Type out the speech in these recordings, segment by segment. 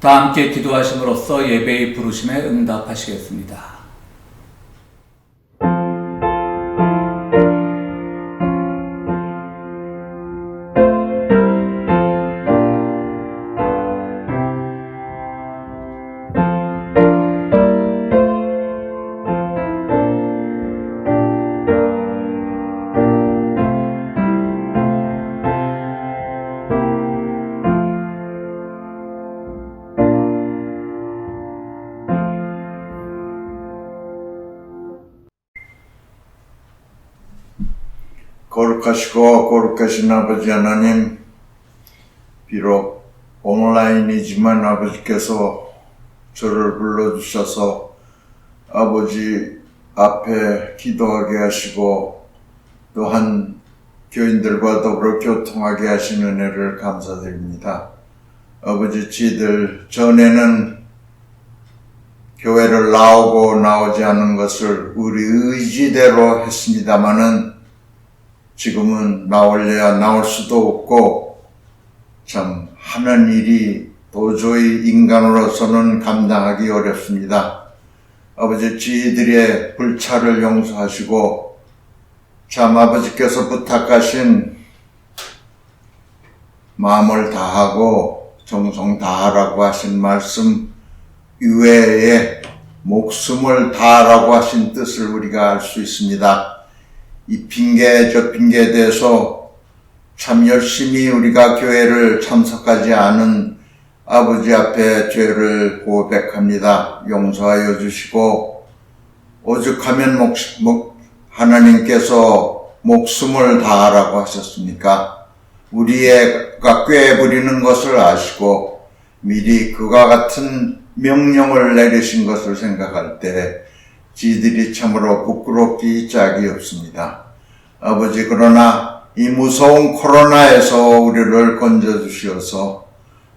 다 함께 기도하심으로써 예배의 부르심에 응답하시겠습니다. 거룩하시고 거룩하신 아버지 하나님, 비록 온라인이지만 아버지께서 저를 불러주셔서 아버지 앞에 기도하게 하시고 또한 교인들과 더불어 교통하게 하신 은혜를 감사드립니다. 아버지, 저희들 전에는 교회를 나오고 나오지 않은 것을 우리 의지대로 했습니다마는 지금은 나올래야 나올 수도 없고 참 하는 일이 도저히 인간으로서는 감당하기 어렵습니다. 아버지, 저희들의 불찰을 용서하시고 참 아버지께서 부탁하신 마음을 다하고 정성 다하라고 하신 말씀 이외에 목숨을 다하라고 하신 뜻을 우리가 알 수 있습니다. 이 핑계 저 핑계에 대해서 참 열심히 우리가 교회를 참석하지 않은 아버지 앞에 죄를 고백합니다. 용서하여 주시고 오죽하면 하나님께서 목숨을 다하라고 하셨습니까? 우리가 꾀부리는 것을 아시고 미리 그와 같은 명령을 내리신 것을 생각할 때 지들이 참으로 부끄럽기 짝이 없습니다. 아버지, 그러나 이 무서운 코로나에서 우리를 건져주시어서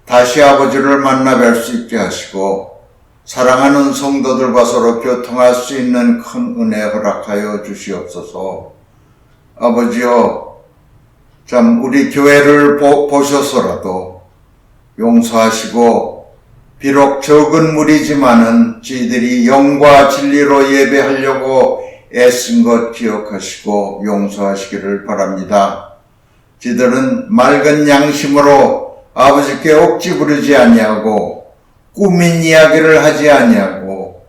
다시 아버지를 만나 뵐 수 있게 하시고 사랑하는 성도들과 서로 교통할 수 있는 큰 은혜 허락하여 주시옵소서. 아버지여, 참 우리 교회를 보셔서라도 용서하시고 비록 적은 무리지만은 저희들이 영과 진리로 예배하려고 애쓴 것 기억하시고 용서하시기를 바랍니다. 저희들은 맑은 양심으로 아버지께 억지 부르지 아니하고 꾸민 이야기를 하지 아니하고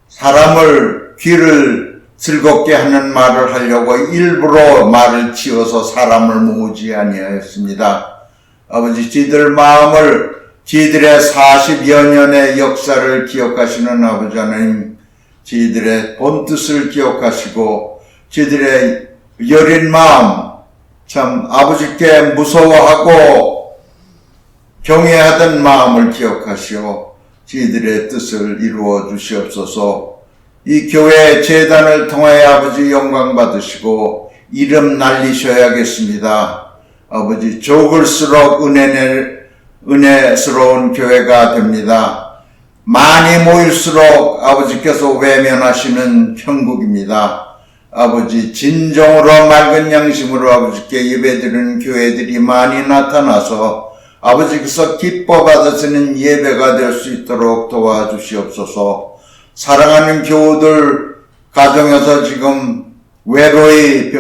사람을 귀를 즐겁게 하는 말을 하려고 일부러 말을 지어서 사람을 모으지 아니하였습니다. 아버지, 저희들 마음을 저희들의 40여 년의 역사를 기억하시는 아버지 하나님, 저희들의 본뜻을 기억하시고 저희들의 여린 마음, 참 아버지께 무서워하고 경외하던 마음을 기억하시어 저희들의 뜻을 이루어 주시옵소서. 이 교회 재단을 통하여 아버지 영광 받으시고 이름 날리셔야겠습니다. 아버지, 적을수록 은혜스러운 교회가 됩니다. 많이 모일수록 아버지께서 외면하시는 형국입니다. 아버지, 진정으로 맑은 양심으로 아버지께 예배드리는 교회들이 많이 나타나서 아버지께서 기뻐 받으시는 예배가 될 수 있도록 도와주시옵소서. 사랑하는 교우들 가정에서 지금 외로이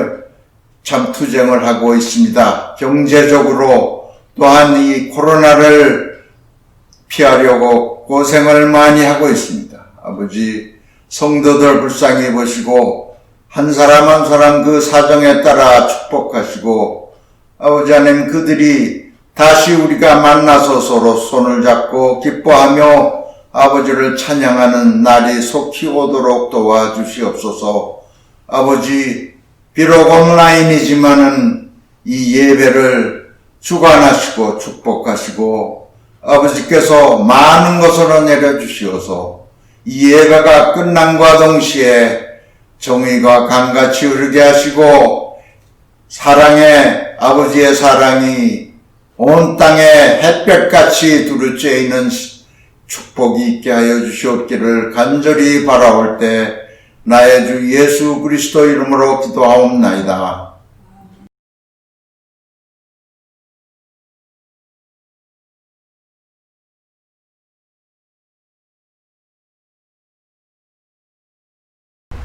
참 투쟁을 하고 있습니다. 경제적으로 또한 이 코로나를 피하려고 고생을 많이 하고 있습니다. 아버지, 성도들 불쌍히 보시고 한 사람 한 사람 그 사정에 따라 축복하시고 아버지 하나님, 그들이 다시 우리가 만나서 서로 손을 잡고 기뻐하며 아버지를 찬양하는 날이 속히 오도록 도와주시옵소서. 아버지, 비록 온라인이지만은 이 예배를 주관하시고 축복하시고 아버지께서 많은 것으로 내려주시어서 이 예배가 끝남과 동시에 정의가 강같이 흐르게 하시고 사랑의 아버지의 사랑이 온 땅에 햇볕같이 두루째 있는 축복이 있게 하여 주시옵기를 간절히 바라올 때 나의 주 예수 그리스도 이름으로 기도하옵나이다.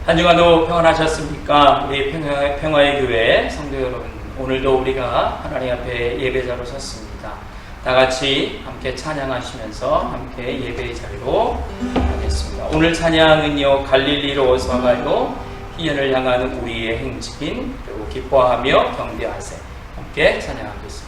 한 주간도 평안하셨습니까? 우리 평화의 교회 성도 여러분, 오늘도 우리가 하나님 앞에 예배자로 섰습니다. 다 같이 함께 찬양하시면서 함께 예배의 자리로 가겠습니다. 오늘 찬양은요, 갈릴리로 어서 가요, 희년을 향하는 우리의 행진, 그리고 기뻐하며 경배하세. 함께 찬양하겠습니다.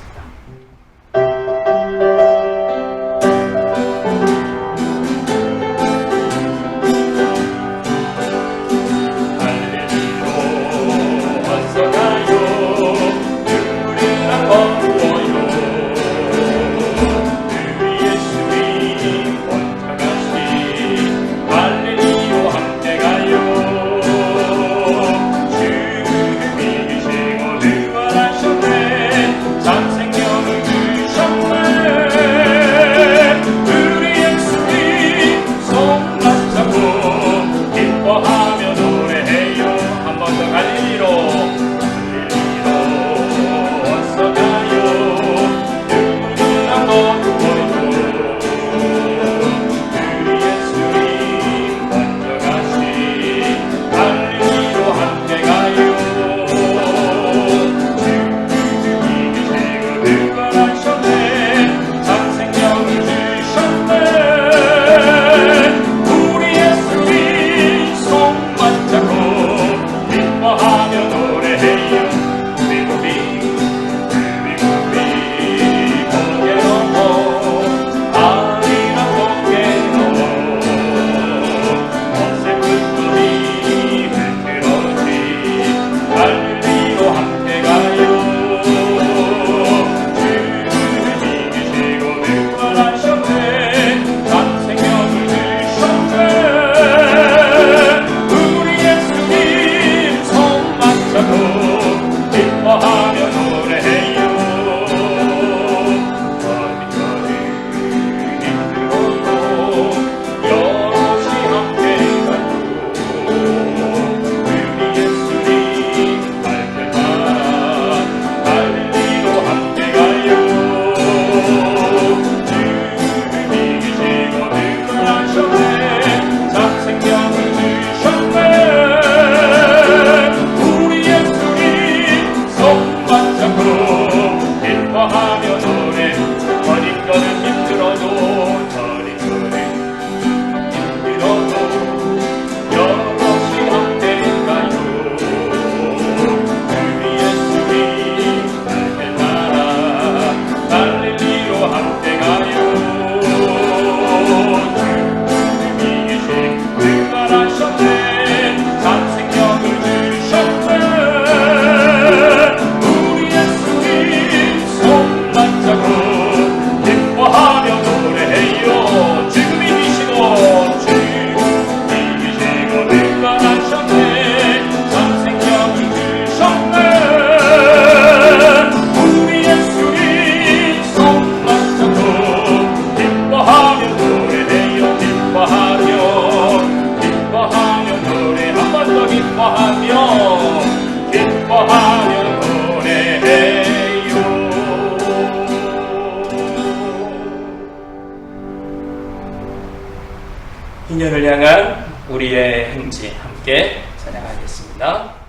희년을 향한 우리의 행진, 함께 찬양하겠습니다.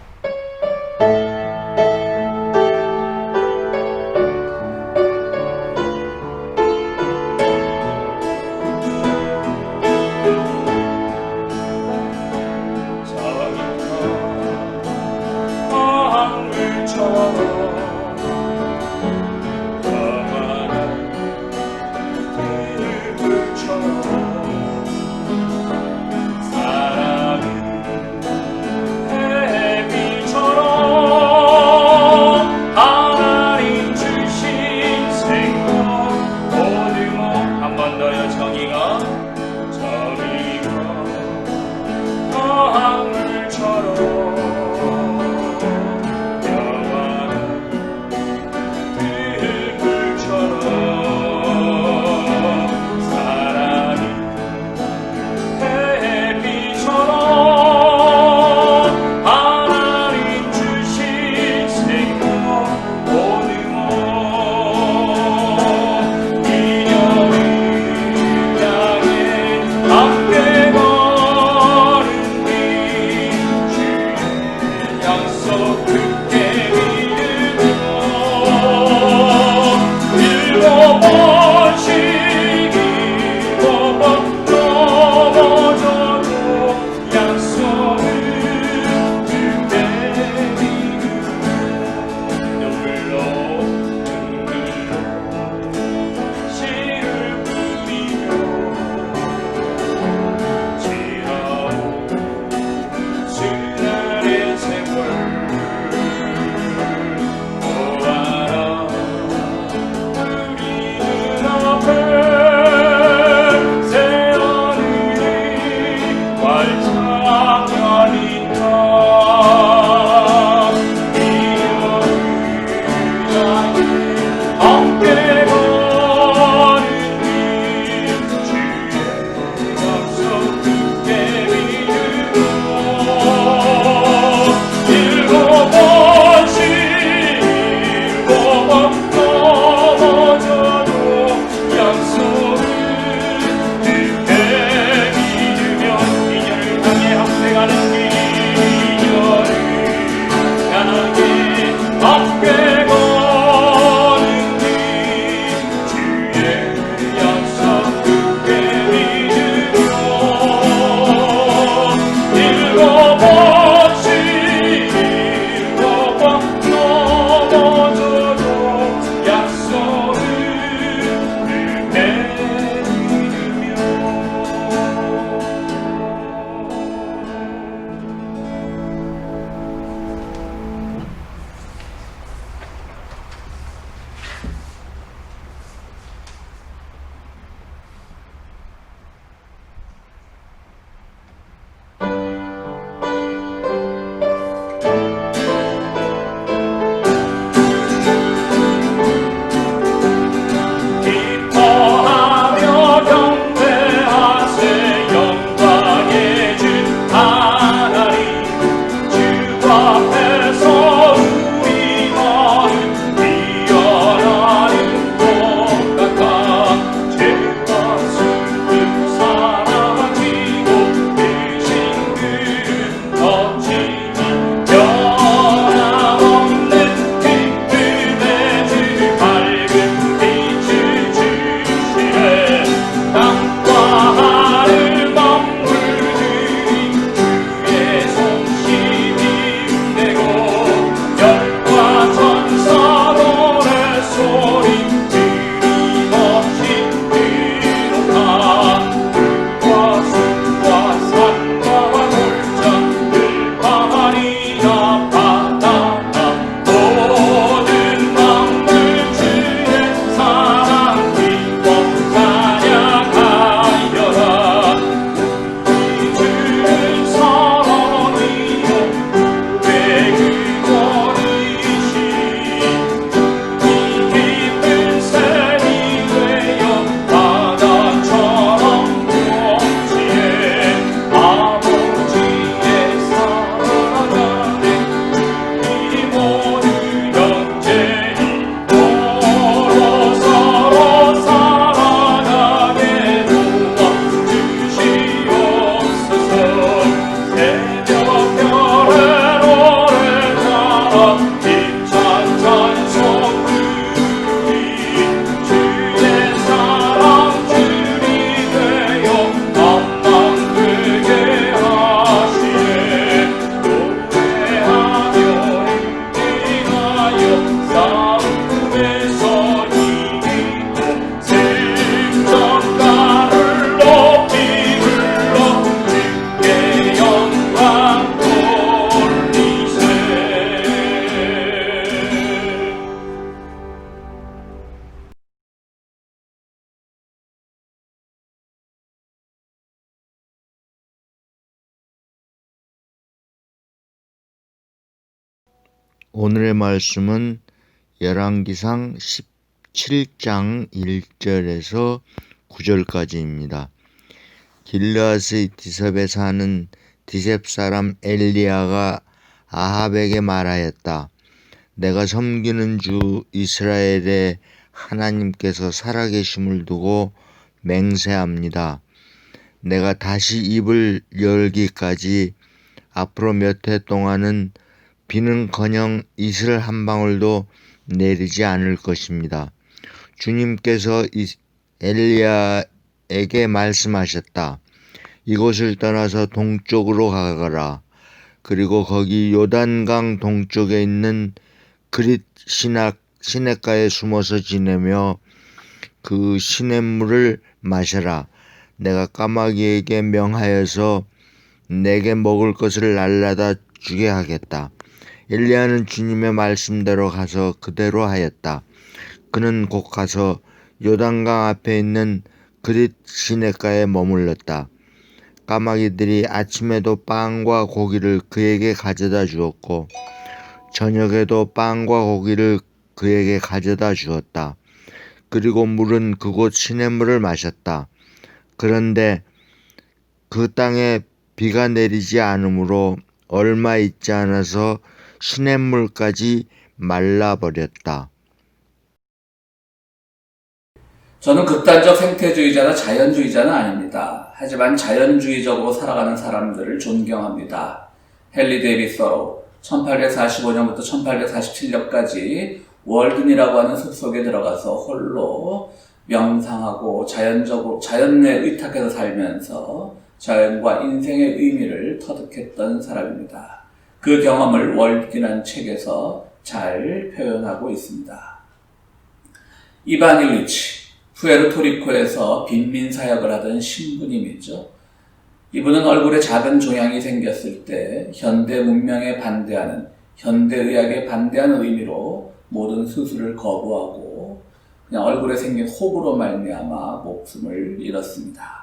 사랑은 오늘의 말씀은 열왕기상 17장 1절에서 9절까지입니다. 길르앗의 디셉에 사는 디셉 사람 엘리야가 아합에게 말하였다. 내가 섬기는 주 이스라엘의 하나님께서 살아계심을 두고 맹세합니다. 내가 다시 입을 열기까지 앞으로 몇 해 동안은 비는커녕 이슬 한 방울도 내리지 않을 것입니다. 주님께서 엘리야에게 말씀하셨다. 이곳을 떠나서 동쪽으로 가거라. 그리고 거기 요단강 동쪽에 있는 그릿 시냇가에 숨어서 지내며 그 시냇물을 마셔라. 내가 까마귀에게 명하여서 내게 먹을 것을 날라다 주게 하겠다. 엘리야는 주님의 말씀대로 가서 그대로 하였다. 그는 곧 가서 요단강 앞에 있는 그릿 시냇가에 머물렀다. 까마귀들이 아침에도 빵과 고기를 그에게 가져다 주었고 저녁에도 빵과 고기를 그에게 가져다 주었다. 그리고 물은 그곳 시냇물을 마셨다. 그런데 그 땅에 비가 내리지 않으므로 얼마 있지 않아서 시냇물까지 말라버렸다. 저는 극단적 생태주의자나 자연주의자는 아닙니다. 하지만 자연주의적으로 살아가는 사람들을 존경합니다. 헨리 데이빗 서로우, 1845년부터 1847년까지 월든이라고 하는 숲속에 들어가서 홀로 명상하고 자연에 의탁해서 살면서 자연과 인생의 의미를 터득했던 사람입니다. 그 경험을 월든이라는 책에서 잘 표현하고 있습니다. 이반 일리치, 푸에르토리코에서 빈민사역을 하던 신부님이죠. 이분은 얼굴에 작은 종양이 생겼을 때 현대 문명에 반대하는, 현대의학에 반대하는 의미로 모든 수술을 거부하고 그냥 얼굴에 생긴 혹으로 말미암아 목숨을 잃었습니다.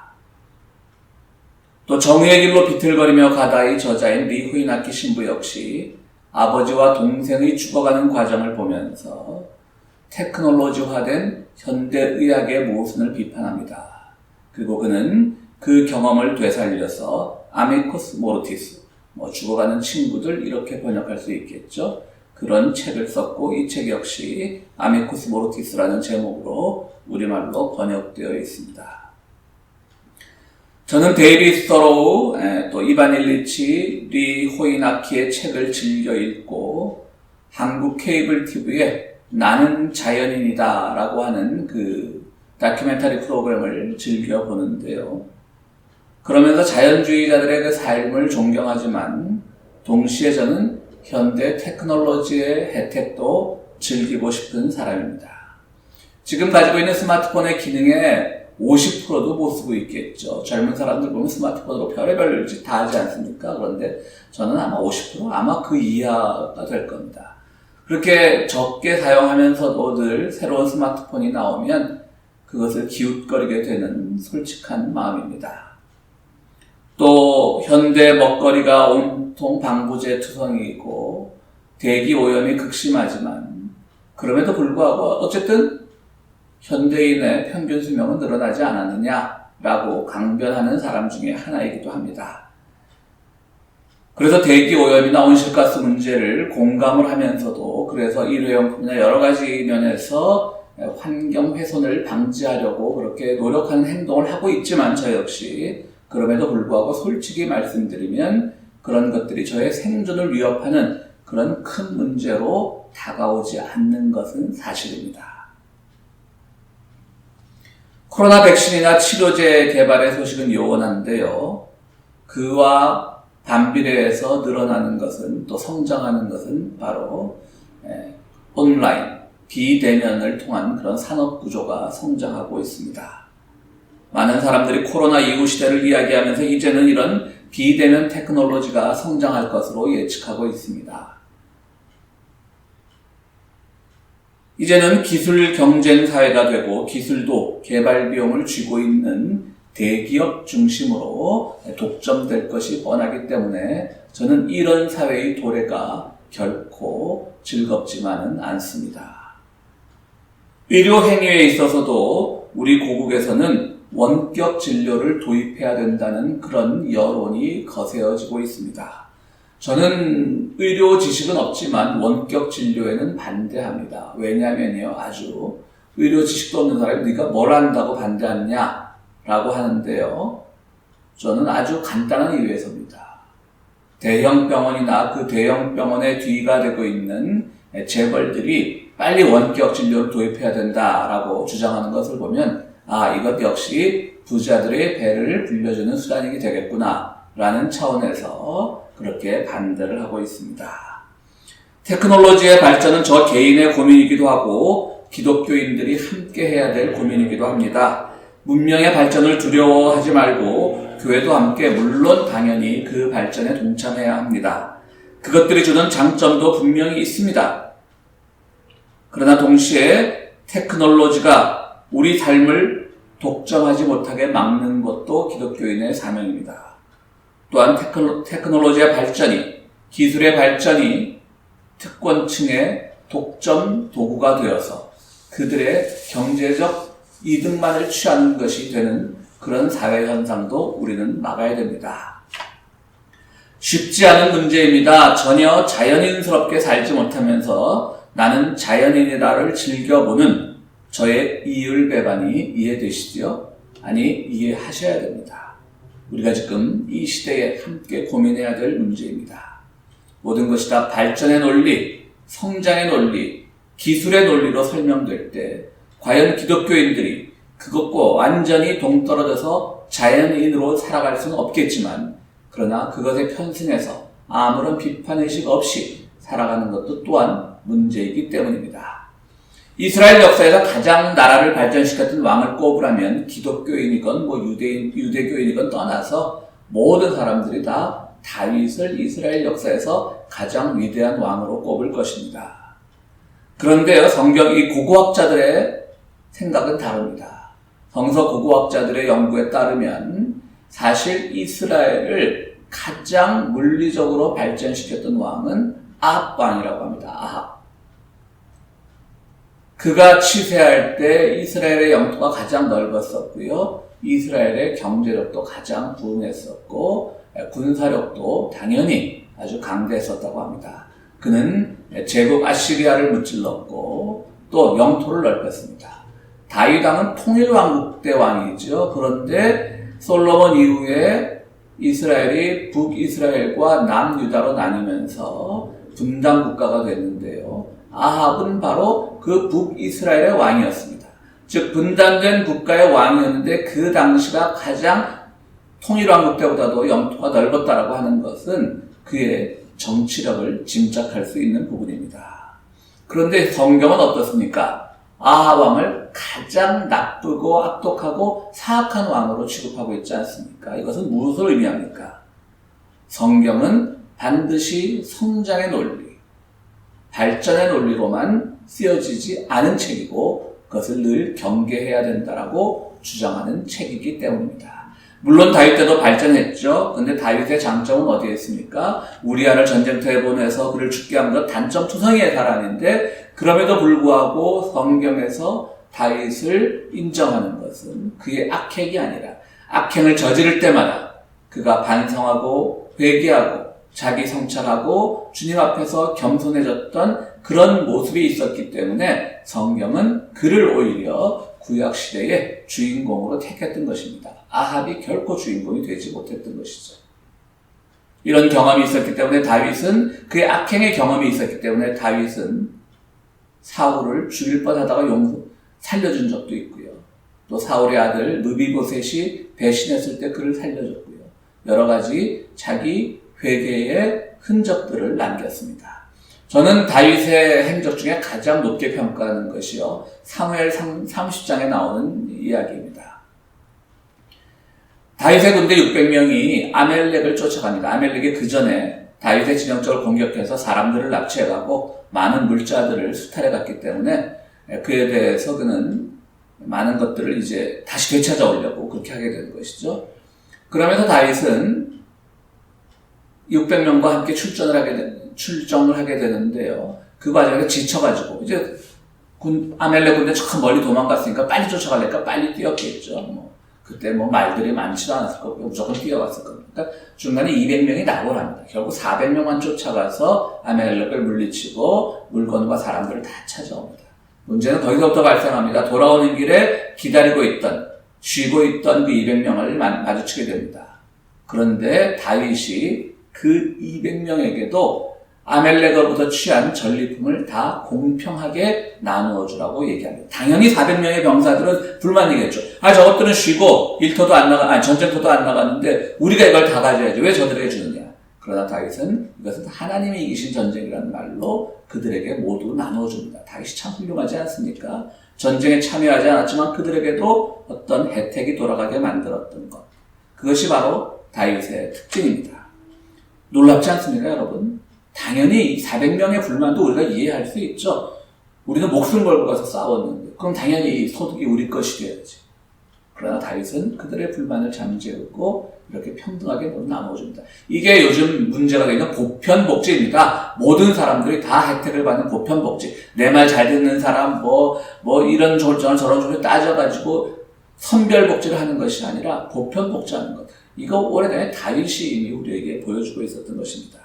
또 정의의 길로 비틀거리며 가다의 저자인 리 후이나키 신부 역시 아버지와 동생의 죽어가는 과정을 보면서 테크놀로지화된 현대의학의 모순을 비판합니다. 그리고 그는 그 경험을 되살려서 아미코스 모르티스, 죽어가는 친구들 이렇게 번역할 수 있겠죠. 그런 책을 썼고 이 책 역시 아미코스 모르티스라는 제목으로 우리말로 번역되어 있습니다. 저는 데이빗 서로우, 또 이반 일리치, 리 호이나키의 책을 즐겨 읽고 한국 케이블 TV에 나는 자연인이다 라고 하는 그 다큐멘터리 프로그램을 즐겨 보는데요. 그러면서 자연주의자들의 그 삶을 존경하지만 동시에 저는 현대 테크놀로지의 혜택도 즐기고 싶은 사람입니다. 지금 가지고 있는 스마트폰의 기능의 50%도 못 쓰고 있겠죠. 젊은 사람들 보면 스마트폰으로 별의별 짓 다 하지 않습니까? 그런데 저는 아마 50%? 아마 그 이하가 될 겁니다. 그렇게 적게 사용하면서도 늘 새로운 스마트폰이 나오면 그것을 기웃거리게 되는 솔직한 마음입니다. 또 현대 먹거리가 온통 방부제 투성이고 대기 오염이 극심하지만 그럼에도 불구하고 어쨌든 현대인의 평균 수명은 늘어나지 않았느냐라고 강변하는 사람 중에 하나이기도 합니다. 그래서 대기 오염이나 온실가스 문제를 공감을 하면서도 그래서 일회용품이나 여러 가지 면에서 환경 훼손을 방지하려고 그렇게 노력하는 행동을 하고 있지만 저 역시 그럼에도 불구하고 솔직히 말씀드리면 그런 것들이 저의 생존을 위협하는 그런 큰 문제로 다가오지 않는 것은 사실입니다. 코로나 백신이나 치료제 개발의 소식은 요원한데요. 그와 반비례해서 늘어나는 것은 또 성장하는 것은 바로 온라인, 비대면을 통한 그런 산업 구조가 성장하고 있습니다. 많은 사람들이 코로나 이후 시대를 이야기하면서 이제는 이런 비대면 테크놀로지가 성장할 것으로 예측하고 있습니다. 이제는 기술 경쟁 사회가 되고 기술도 개발 비용을 쥐고 있는 대기업 중심으로 독점될 것이 뻔하기 때문에 저는 이런 사회의 도래가 결코 즐겁지만은 않습니다. 의료 행위에 있어서도 우리 고국에서는 원격 진료를 도입해야 된다는 그런 여론이 거세어지고 있습니다. 저는 의료 지식은 없지만 원격 진료에는 반대합니다. 왜냐면요, 아주 의료 지식도 없는 사람이 네가 뭘 안다고 반대하느냐 라고 하는데요, 저는 아주 간단한 이유에서입니다. 대형 병원이나 그 대형 병원의 뒤가 되고 있는 재벌들이 빨리 원격 진료를 도입해야 된다라고 주장하는 것을 보면 이것 역시 부자들의 배를 불려주는 수단이 되겠구나 라는 차원에서 그렇게 반대를 하고 있습니다. 테크놀로지의 발전은 저 개인의 고민이기도 하고 기독교인들이 함께 해야 될 고민이기도 합니다. 문명의 발전을 두려워하지 말고 교회도 함께 물론 당연히 그 발전에 동참해야 합니다. 그것들이 주는 장점도 분명히 있습니다. 그러나 동시에 테크놀로지가 우리 삶을 독점하지 못하게 막는 것도 기독교인의 사명입니다. 또한 테크놀로지의 발전이, 기술의 발전이 특권층의 독점 도구가 되어서 그들의 경제적 이득만을 취하는 것이 되는 그런 사회 현상도 우리는 막아야 됩니다. 쉽지 않은 문제입니다. 전혀 자연인스럽게 살지 못하면서 나는 자연인이다를 즐겨보는 저의 이율배반이 이해되시죠? 아니, 이해하셔야 됩니다. 우리가 지금 이 시대에 함께 고민해야 될 문제입니다. 모든 것이 다 발전의 논리, 성장의 논리, 기술의 논리로 설명될 때 과연 기독교인들이 그것과 완전히 동떨어져서 자연인으로 살아갈 수는 없겠지만, 그러나 그것에 편승해서 아무런 비판의식 없이 살아가는 것도 또한 문제이기 때문입니다. 이스라엘 역사에서 가장 나라를 발전시켰던 왕을 꼽으라면 기독교인이건 유대교인이건 떠나서 모든 사람들이 다 다윗을 이스라엘 역사에서 가장 위대한 왕으로 꼽을 것입니다. 그런데요, 성경 이 고고학자들의 생각은 다릅니다. 성서 고고학자들의 연구에 따르면 사실 이스라엘을 가장 물리적으로 발전시켰던 왕은 아합 왕이라고 합니다. 아합. 그가 치세할 때 이스라엘의 영토가 가장 넓었었고요. 이스라엘의 경제력도 가장 부흥했었고 군사력도 당연히 아주 강대했었다고 합니다. 그는 제국 아시리아를 무찔렀고 또 영토를 넓혔습니다. 다윗 왕은 통일왕국 때 왕이죠. 그런데 솔로몬 이후에 이스라엘이 북이스라엘과 남유다로 나뉘면서 분단 국가가 됐는데요. 아합은 바로 그 북이스라엘의 왕이었습니다. 즉 분단된 국가의 왕이었는데 그 당시가 가장 통일왕국 때보다도 영토가 넓었다라고 하는 것은 그의 정치력을 짐작할 수 있는 부분입니다. 그런데 성경은 어떻습니까? 아합 왕을 가장 나쁘고 악독하고 사악한 왕으로 취급하고 있지 않습니까? 이것은 무엇을 의미합니까? 성경은 반드시 성장의 논리, 발전의 논리로만 쓰여지지 않은 책이고 그것을 늘 경계해야 된다라고 주장하는 책이기 때문입니다. 물론 다윗 때도 발전했죠. 근데 다윗의 장점은 어디에 있습니까? 우리아를 전쟁터에 보내서 그를 죽게 한 것 단점 투성이의 사람인데 그럼에도 불구하고 성경에서 다윗을 인정하는 것은 그의 악행이 아니라 악행을 저지를 때마다 그가 반성하고 회개하고 자기 성찰하고 주님 앞에서 겸손해졌던 그런 모습이 있었기 때문에 성경은 그를 오히려 구약시대의 주인공으로 택했던 것입니다. 아합이 결코 주인공이 되지 못했던 것이죠. 이런 경험이 있었기 때문에 다윗은 그의 악행의 경험이 있었기 때문에 다윗은 사울을 죽일 뻔하다가 살려준 적도 있고요. 또 사울의 아들 느비보셋이 배신했을 때 그를 살려줬고요. 여러 가지 자기 회개의 흔적들을 남겼습니다. 저는 다윗의 행적 중에 가장 높게 평가하는 것이요, 사무엘 30장에 나오는 이야기입니다. 다윗의 군대 600명이 아멜렉을 쫓아갑니다. 아멜렉이 그 전에 다윗의 진영적을 공격해서 사람들을 납치해가고 많은 물자들을 수탈해갔기 때문에 그에 대해서 그는 많은 것들을 이제 다시 되찾아오려고 그렇게 하게 되는 것이죠. 그러면서 다윗은 600명과 함께 출정을 하게 되는데요. 그 과정에서 지쳐가지고 이제 아멜렉 군대 저 멀리 도망갔으니까 빨리 쫓아가려니까 빨리 뛰었겠죠. 뭐 그때 뭐 말들이 많지도 않았을 거고 무조건 뛰어갔을 겁니다. 그러니까 중간에 200명이 낙오합니다. 결국 400명만 쫓아가서 아멜렉을 물리치고 물건과 사람들을 다 찾아옵니다. 문제는 거기서부터 발생합니다. 돌아오는 길에 기다리고 있던, 쉬고 있던 그 200명을 마주치게 됩니다. 그런데 다윗이 그 200명에게도 아멜렉으로부터 취한 전리품을 다 공평하게 나누어 주라고 얘기합니다. 당연히 400명의 병사들은 불만이겠죠. 저것들은 쉬고 일터도 안 나가, 전쟁터도 안 나갔는데 우리가 이걸 다 가져야지. 왜 저들에게 주느냐? 그러나 다윗은 이것은 하나님이 이기신 전쟁이라는 말로 그들에게 모두 나누어 줍니다. 다윗이 참 훌륭하지 않습니까? 전쟁에 참여하지 않았지만 그들에게도 어떤 혜택이 돌아가게 만들었던 것. 그것이 바로 다윗의 특징입니다. 놀랍지 않습니까, 여러분? 당연히 400명의 불만도 우리가 이해할 수 있죠. 우리는 목숨 걸고 가서 싸웠는데 그럼 당연히 소득이 우리 것이 돼야지. 그러나 다윗은 그들의 불만을 잠재우고 이렇게 평등하게 모두 나눠줍니다. 이게 요즘 문제가 되는 보편복지입니다. 모든 사람들이 다 혜택을 받는 보편복지. 내 말 잘 듣는 사람 이런 저런 조를 따져가지고 선별복지를 하는 것이 아니라 보편복지하는 것. 이거 오래전에 다윗이 이미 우리에게 보여주고 있었던 것입니다.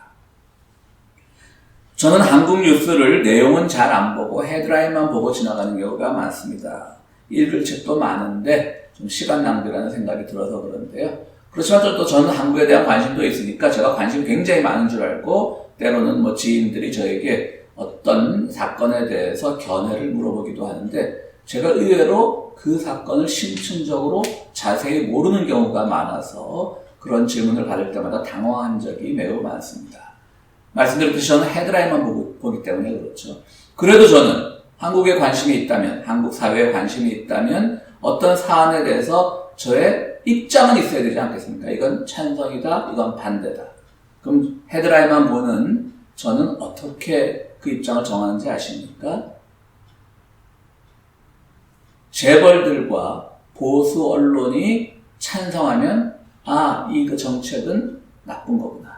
저는 한국 뉴스를 내용은 잘 안 보고 헤드라인만 보고 지나가는 경우가 많습니다. 읽을 책도 많은데 좀 시간 낭비라는 생각이 들어서 그런데요. 그렇지만 또 저는 한국에 대한 관심도 있으니까 제가 관심이 굉장히 많은 줄 알고 때로는 지인들이 저에게 어떤 사건에 대해서 견해를 물어보기도 하는데 제가 의외로 그 사건을 심층적으로 자세히 모르는 경우가 많아서 그런 질문을 받을 때마다 당황한 적이 매우 많습니다. 말씀드렸듯이 저는 헤드라인만 보기 때문에 그렇죠. 그래도 저는 한국에 관심이 있다면, 한국 사회에 관심이 있다면 어떤 사안에 대해서 저의 입장은 있어야 되지 않겠습니까? 이건 찬성이다, 이건 반대다. 그럼 헤드라인만 보는 저는 어떻게 그 입장을 정하는지 아십니까? 재벌들과 보수 언론이 찬성하면 이 정책은 나쁜 거구나.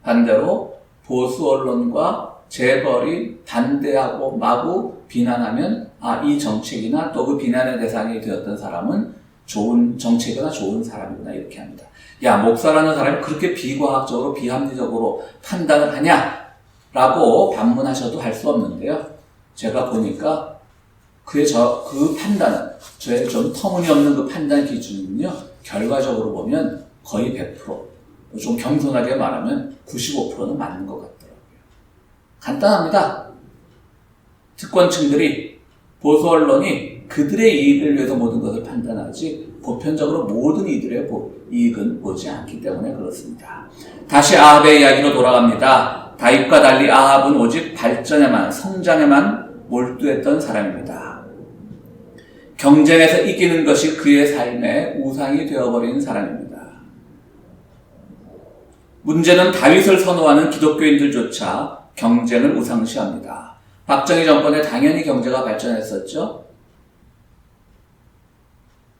반대로 보수 언론과 재벌이 반대하고 마구 비난하면 이 정책이나 또 그 비난의 대상이 되었던 사람은 좋은 정책이나 좋은 사람이구나 이렇게 합니다. 목사라는 사람이 그렇게 비과학적으로 비합리적으로 판단을 하냐? 라고 반문하셔도 할 수 없는데요. 제가 보니까 그 판단은, 저의 좀 터무니없는 그 판단 기준은요, 결과적으로 보면 거의 100%, 좀 겸손하게 말하면 95%는 맞는 것 같더라고요. 간단합니다. 특권층들이, 보수 언론이 그들의 이익을 위해서 모든 것을 판단하지 보편적으로 모든 이들의 이익은 보지 않기 때문에 그렇습니다. 다시 아합의 이야기로 돌아갑니다. 다윗과 달리 아합은 오직 발전에만, 성장에만 몰두했던 사람입니다. 경쟁에서 이기는 것이 그의 삶의 우상이 되어버린 사람입니다. 문제는 다윗을 선호하는 기독교인들조차 경쟁을 우상시합니다. 박정희 정권에 당연히 경제가 발전했었죠.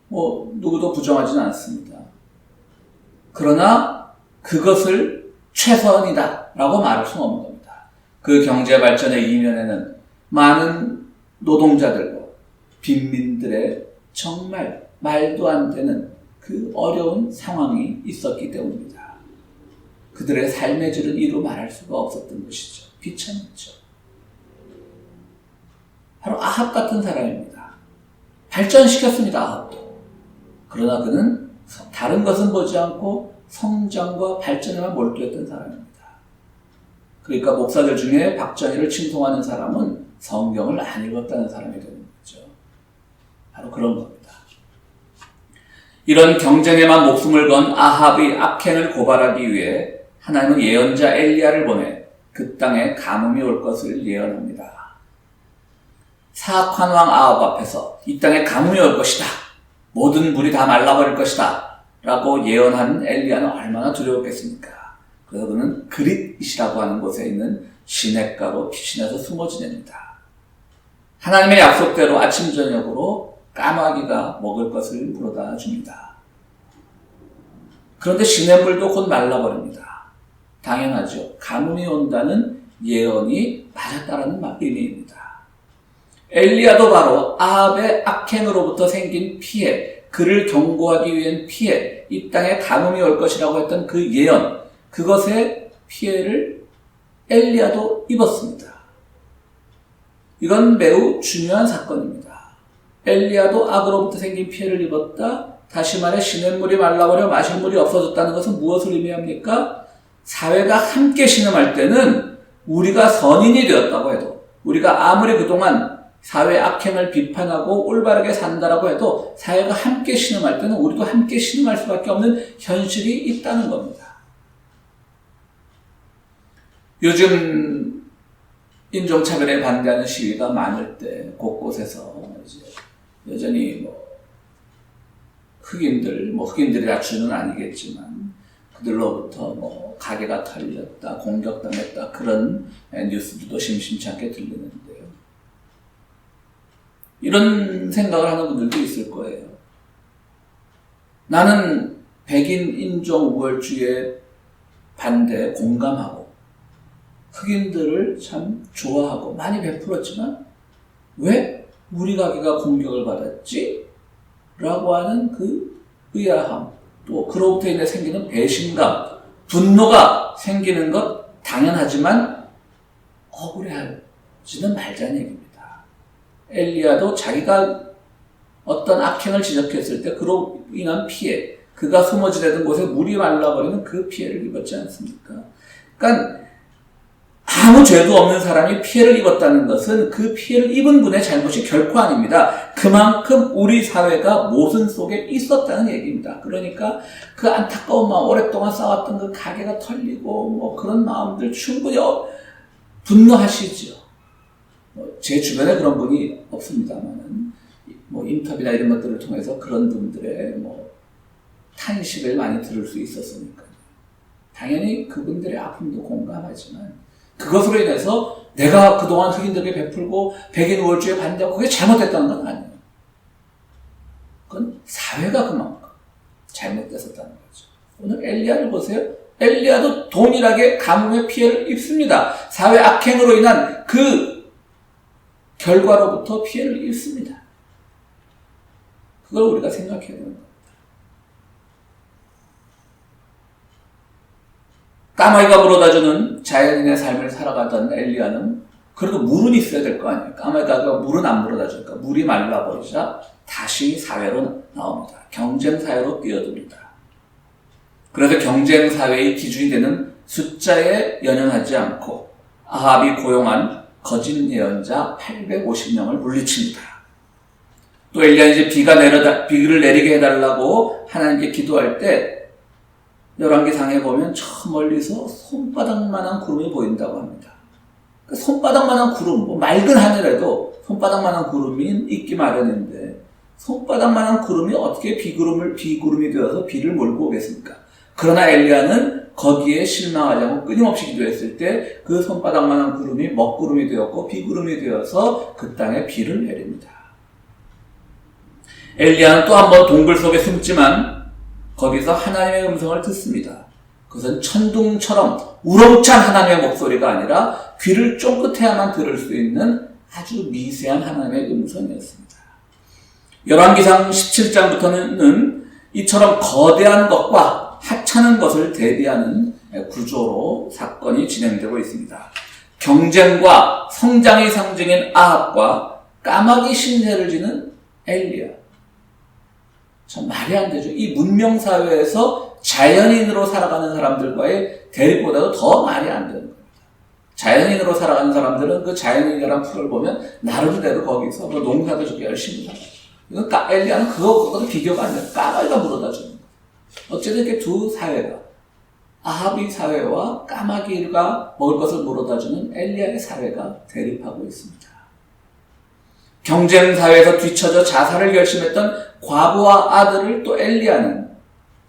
누구도 부정하지는 않습니다. 그러나 그것을 최선이다 라고 말할 수는 없는 겁니다. 그 경제 발전의 이면에는 많은 노동자들과 빈민들의 정말 말도 안 되는 그 어려운 상황이 있었기 때문입니다. 그들의 삶의 질은 이루 말할 수가 없었던 것이죠. 비참했죠. 바로 아합 같은 사람입니다. 발전시켰습니다. 아합도. 그러나 그는 다른 것은 보지 않고 성장과 발전에만 몰두했던 사람입니다. 그러니까 목사들 중에 박정희를 칭송하는 사람은 성경을 안 읽었다는 사람이 되는 거죠. 바로 그런 겁니다. 이런 경쟁에만 목숨을 건 아합의 악행을 고발하기 위해 하나님은 예언자 엘리야를 보내 그 땅에 가뭄이 올 것을 예언합니다. 사악한 왕 아합 앞에서 이 땅에 가뭄이 올 것이다. 모든 물이 다 말라버릴 것이다. 라고 예언한 엘리야는 얼마나 두려웠겠습니까? 그래서 그는 그릿이라고 하는 곳에 있는 시냇가로 피신해서 숨어 지냅니다. 하나님의 약속대로 아침 저녁으로 까마귀가 먹을 것을 물어다 줍니다. 그런데 시냇물도 곧 말라버립니다. 당연하죠. 가뭄이 온다는 예언이 맞았다라는 의미입니다. 엘리야도 바로 아합의 악행으로부터 생긴 피해, 그를 경고하기 위한 피해, 이 땅에 가뭄이 올 것이라고 했던 그 예언, 그것의 피해를 엘리야도 입었습니다. 이건 매우 중요한 사건입니다. 엘리야도 악으로부터 생긴 피해를 입었다. 다시 말해 시냇물이 말라버려 마실 물이 없어졌다는 것은 무엇을 의미합니까? 사회가 함께 신음할 때는 우리가 선인이 되었다고 해도, 우리가 아무리 그동안 사회 악행을 비판하고 올바르게 산다라고 해도 사회가 함께 신음할 때는 우리도 함께 신음할 수밖에 없는 현실이 있다는 겁니다. 요즘 인종차별에 반대하는 시위가 많을 때 곳곳에서 이제 여전히 흑인들이 다주는 아니겠지만 그들로부터 가게가 털렸다, 공격당했다, 그런 뉴스들도 심심치 않게 들리는데요. 이런 생각을 하는 분들도 있을 거예요. 나는 백인 인종 우월주의에 반대에 공감하고 흑인들을 참 좋아하고 많이 베풀었지만 왜 우리 가게가 공격을 받았지? 라고 하는 그 의아함, 또 그로부터 인해 생기는 배신감, 분노가 생기는 것 당연하지만 억울해하지는 말자는 얘기입니다. 엘리야도 자기가 어떤 악행을 지적했을 때 그로 인한 피해, 그가 숨어 지내던 곳에 물이 말라버리는 그 피해를 입었지 않습니까? 그러니까 아무 죄도 없는 사람이 피해를 입었다는 것은 그 피해를 입은 분의 잘못이 결코 아닙니다. 그만큼 우리 사회가 모순 속에 있었다는 얘기입니다. 그러니까 그 안타까운 마음, 오랫동안 쌓았던 그 가게가 털리고 그런 마음들 충분히 분노하시죠. 제 주변에 그런 분이 없습니다만은 인터뷰나 이런 것들을 통해서 그런 분들의 탄식을 많이 들을 수 있었으니까요. 당연히 그분들의 아픔도 공감하지만 그것으로 인해서 내가 그동안 흑인들에게 베풀고 백인 우월주의에 반대하고 그게 잘못됐다는 건 아니에요. 그건 사회가 그만큼 잘못됐었다는 거죠. 오늘 엘리야를 보세요. 엘리야도 동일하게 가뭄의 피해를 입습니다. 사회 악행으로 인한 그 결과로부터 피해를 입습니다. 그걸 우리가 생각해야 되는 겁니다. 까마귀가 물어다주는 자연인의 삶을 살아가던 엘리야는 그래도 물은 있어야 될 거 아니에요. 까마귀가 물은 안 물어다주니까 물이 말라버리자 다시 사회로 나옵니다. 경쟁사회로 뛰어듭니다. 그래서 경쟁사회의 기준이 되는 숫자에 연연하지 않고 아합이 고용한 거짓 예언자 850명을 물리칩니다. 또 엘리야는 이제 비를 내리게 해달라고 하나님께 기도할 때 열왕기상에 보면 저 멀리서 손바닥만한 구름이 보인다고 합니다. 그 손바닥만한 구름, 맑은 하늘에도 손바닥만한 구름이 있기 마련인데 손바닥만한 구름이 어떻게 비구름이 되어서 비를 몰고 오겠습니까? 그러나 엘리야는 거기에 실망하지 않고 끊임없이 기도했을 때 그 손바닥만한 구름이 먹구름이 되었고 비구름이 되어서 그 땅에 비를 내립니다. 엘리야는 또 한 번 동굴 속에 숨지만 거기서 하나님의 음성을 듣습니다. 그것은 천둥처럼 우렁찬 하나님의 목소리가 아니라 귀를 쫑긋해야만 들을 수 있는 아주 미세한 하나님의 음성이었습니다. 열왕기상 17장부터는 이처럼 거대한 것과 하찮은 것을 대비하는 구조로 사건이 진행되고 있습니다. 경쟁과 성장의 상징인 아합과 까마귀 신세를 지는 엘리야. 참 말이 안 되죠. 이 문명사회에서 자연인으로 살아가는 사람들과의 대립보다도 더 말이 안 되는 겁니다. 자연인으로 살아가는 사람들은 그 자연인이라는 풀을 보면 나름대로 거기서 농사도 짓고 열심히 살아요. 이건 엘리야는 그거보다 비교가 안 돼요. 까마귀가 물어다 주는 거예요. 어쨌든 이렇게 두 사회가 아합의 사회와 까마귀가 먹을 것을 물어다 주는 엘리야의 사회가 대립하고 있습니다. 경쟁사회에서 뒤처져 자살을 결심했던 과부와 아들을 또 엘리야는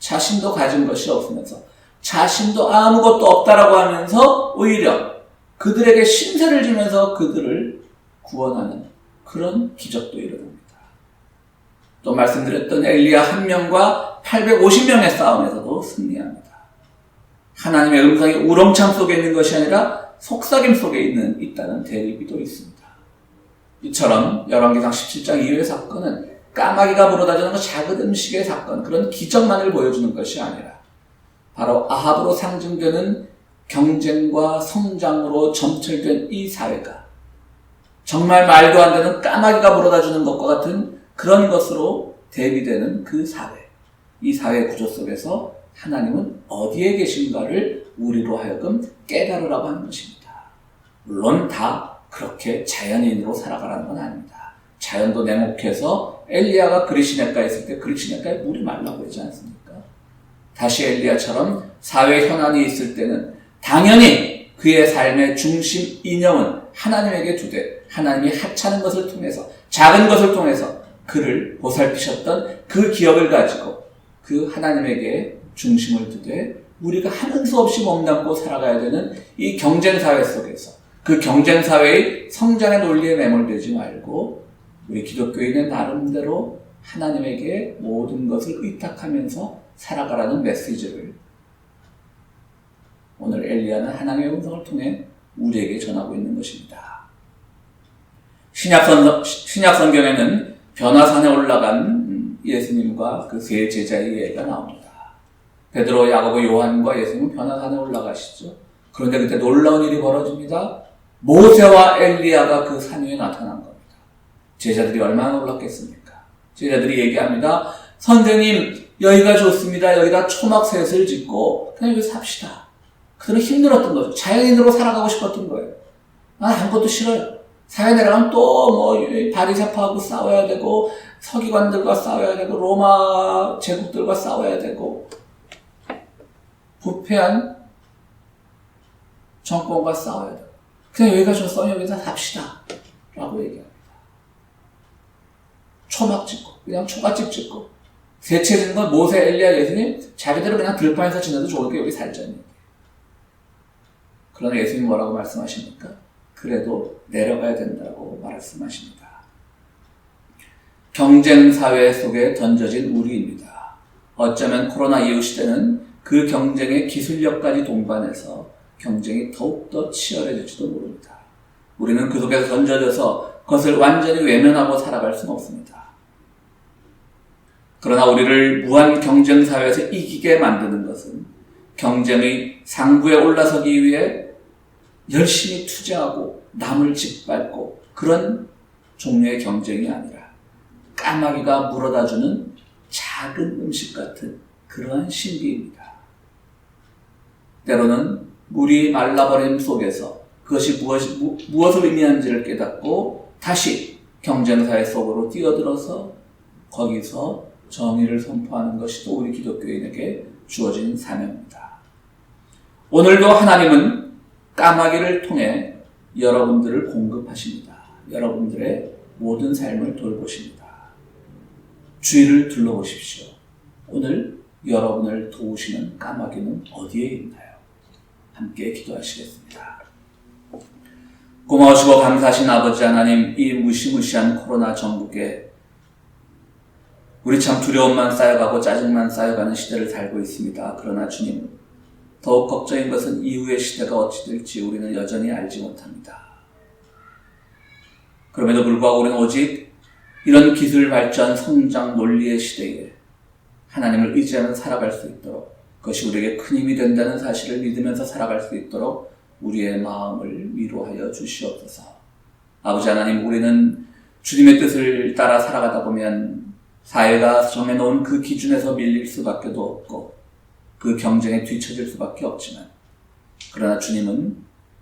자신도 가진 것이 없으면서 자신도 아무것도 없다라고 하면서 오히려 그들에게 신세를 지면서 그들을 구원하는 그런 기적도 일어납니다. 또 말씀드렸던 엘리야 한 명과 850명의 싸움에서도 승리합니다. 하나님의 음성이 우렁찬 속에 있는 것이 아니라 속삭임 속에 있다는 대립이 또 있습니다. 이처럼 열왕기상 17장 이후의 사건은 까마귀가 물어다주는 그 작은 음식의 사건, 그런 기적만을 보여주는 것이 아니라 바로 아합으로 상징되는 경쟁과 성장으로 점철된 이 사회가 정말 말도 안 되는 까마귀가 물어다주는 것과 같은 그런 것으로 대비되는 그 사회, 이 사회 구조 속에서 하나님은 어디에 계신가를 우리로 하여금 깨달으라고 하는 것입니다. 물론 다 그렇게 자연인으로 살아가라는 건 아닙니다. 자연도 내목해서 엘리야가 그리시네가에 있을 때 그리시네가에 물이 말라고 하지 않습니까? 다시 엘리야처럼 사회 현안이 있을 때는 당연히 그의 삶의 중심 이념은 하나님에게 두되 하나님이 하찮은 것을 통해서 작은 것을 통해서 그를 보살피셨던 그 기억을 가지고 그 하나님에게 중심을 두되 우리가 하는 수 없이 몸담고 살아가야 되는 이 경쟁사회 속에서 그 경쟁사회의 성장의 논리에 매몰되지 말고 우리 기독교인의 나름대로 하나님에게 모든 것을 의탁하면서 살아가라는 메시지를 오늘 엘리야는 하나님의 음성을 통해 우리에게 전하고 있는 것입니다. 신약 성경에는 변화산에 올라간 예수님과 그 세 제자의 예가 나옵니다. 베드로, 야고보, 요한과 예수님은 변화산에 올라가시죠. 그런데 그때 놀라운 일이 벌어집니다. 모세와 엘리야가 그 산 위에 나타난 겁니다. 제자들이 얼마나 놀랐겠습니까? 제자들이 얘기합니다. 선생님, 여기가 좋습니다. 여기다 초막셋을 짓고 그냥 여기 삽시다. 그들은 힘들었던 거죠. 자연인으로 살아가고 싶었던 거예요. 아무것도 싫어요. 사회 내려가면 또 바리새파하고 싸워야 되고 서기관들과 싸워야 되고 로마 제국들과 싸워야 되고 부패한 정권과 싸워야 되고 그냥 여기가 좋소. 여기다 삽시다 라고 얘기합니다. 초막 짓고 그냥 초가집 짓고 세채 짓는 건 모세, 엘리야, 예수님 자기들은 그냥 들판에서 지내도 좋을 게 여기 살자니. 그러나 예수님 뭐라고 말씀하십니까? 그래도 내려가야 된다고 말씀하십니다. 경쟁사회 속에 던져진 우리입니다. 어쩌면 코로나 이후 시대는 그 경쟁의 기술력까지 동반해서 경쟁이 더욱더 치열해질지도 모릅니다. 우리는 그 속에서 던져져서 그것을 완전히 외면하고 살아갈 수는 없습니다. 그러나 우리를 무한 경쟁사회에서 이기게 만드는 것은 경쟁의 상부에 올라서기 위해 열심히 투자하고 남을 짓밟고 그런 종류의 경쟁이 아니라 까마귀가 물어다주는 작은 음식 같은 그러한 신비입니다. 때로는 물이 말라버림 속에서 그것이 무엇을 의미하는지를 깨닫고 다시 경쟁사회 속으로 뛰어들어서 거기서 정의를 선포하는 것이 또 우리 기독교인에게 주어진 사명입니다. 오늘도 하나님은 까마귀를 통해 여러분들을 공급하십니다. 여러분들의 모든 삶을 돌보십니다. 주위를 둘러보십시오. 오늘 여러분을 도우시는 까마귀는 어디에 있나요? 함께 기도하시겠습니다. 고마우시고 감사하신 아버지 하나님, 이 무시무시한 코로나 전국에 우리 참 두려움만 쌓여가고 짜증만 쌓여가는 시대를 살고 있습니다. 그러나 주님, 더욱 걱정인 것은 이후의 시대가 어찌 될지 우리는 여전히 알지 못합니다. 그럼에도 불구하고 우리는 오직 이런 기술 발전, 성장, 논리의 시대에 하나님을 의지하며 살아갈 수 있도록 그것이 우리에게 큰 힘이 된다는 사실을 믿으면서 살아갈 수 있도록 우리의 마음을 위로하여 주시옵소서. 아버지 하나님, 우리는 주님의 뜻을 따라 살아가다 보면 사회가 정해놓은 그 기준에서 밀릴 수밖에 없고 그 경쟁에 뒤처질 수밖에 없지만 그러나 주님은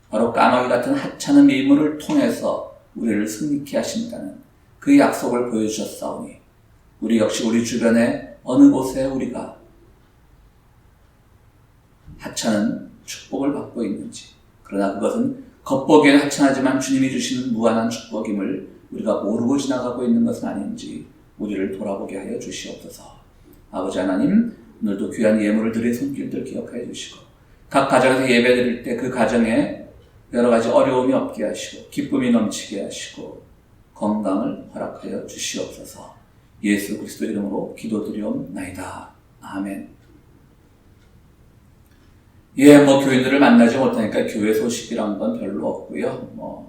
바로 까마귀 같은 하찮은 미물을 통해서 우리를 승리케 하신다는 그 약속을 보여주셨사오니 우리 역시 우리 주변에 어느 곳에 우리가 하찮은 축복을 받고 있는지, 그러나 그것은 겉보기에는 하찮하지만 주님이 주시는 무한한 축복임을 우리가 모르고 지나가고 있는 것은 아닌지 우리를 돌아보게 하여 주시옵소서. 아버지 하나님, 오늘도 귀한 예물을 드릴 손길들 기억하여 주시고 각 가정에서 예배 드릴 때 그 가정에 여러 가지 어려움이 없게 하시고 기쁨이 넘치게 하시고 건강을 허락하여 주시옵소서. 예수 그리스도 이름으로 기도드리옵나이다. 아멘. 예, 뭐 교인들을 만나지 못하니까 교회 소식이란 건 별로 없고요.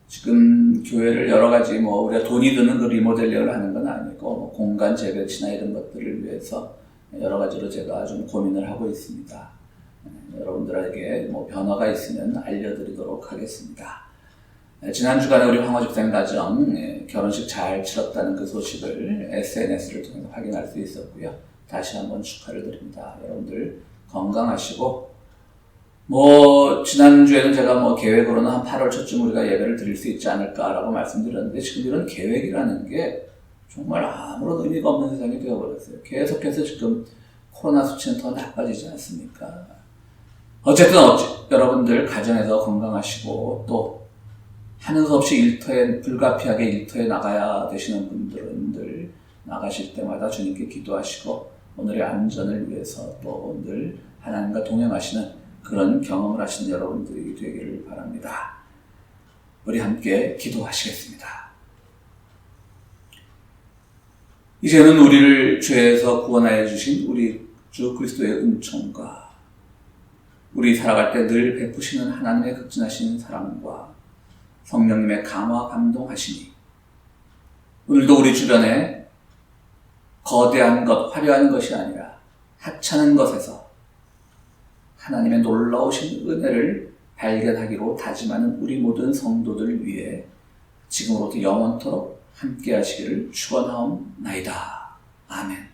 지금 교회를 여러 가지 우리가 돈이 드는 그 리모델링을 하는 건 아니고 공간 재배치나 이런 것들을 위해서 여러 가지로 제가 좀 고민을 하고 있습니다. 여러분들에게 변화가 있으면 알려드리도록 하겠습니다. 지난 주간에 우리 황호 집사님 가정 결혼식 잘 치렀다는 그 소식을 SNS를 통해서 확인할 수 있었고요. 다시 한번 축하를 드립니다. 여러분들 건강하시고 지난주에는 제가 계획으로는 한 8월 초쯤 우리가 예배를 드릴 수 있지 않을까라고 말씀드렸는데 지금 이런 계획이라는 게 정말 아무런 의미가 없는 세상이 되어버렸어요. 계속해서 지금 코로나 수치는 더 나빠지지 않습니까? 어쨌든 여러분들 가정에서 건강하시고 또 하는 수 없이 불가피하게 일터에 나가야 되시는 분들은 늘 나가실 때마다 주님께 기도하시고 오늘의 안전을 위해서 또 늘 하나님과 동행하시는 그런 경험을 하시는 여러분들이 되기를 바랍니다. 우리 함께 기도하시겠습니다. 이제는 우리를 죄에서 구원하여 주신 우리 주 그리스도의 은총과 우리 살아갈 때 늘 베푸시는 하나님의 극진하신 사랑과 성령님의 감화 감동하시니 오늘도 우리 주변에 거대한 것, 화려한 것이 아니라 하찮은 것에서 하나님의 놀라우신 은혜를 발견하기로 다짐하는 우리 모든 성도들 위해 지금으로부터 영원토록 함께 하시기를 축원하옵나이다. 아멘.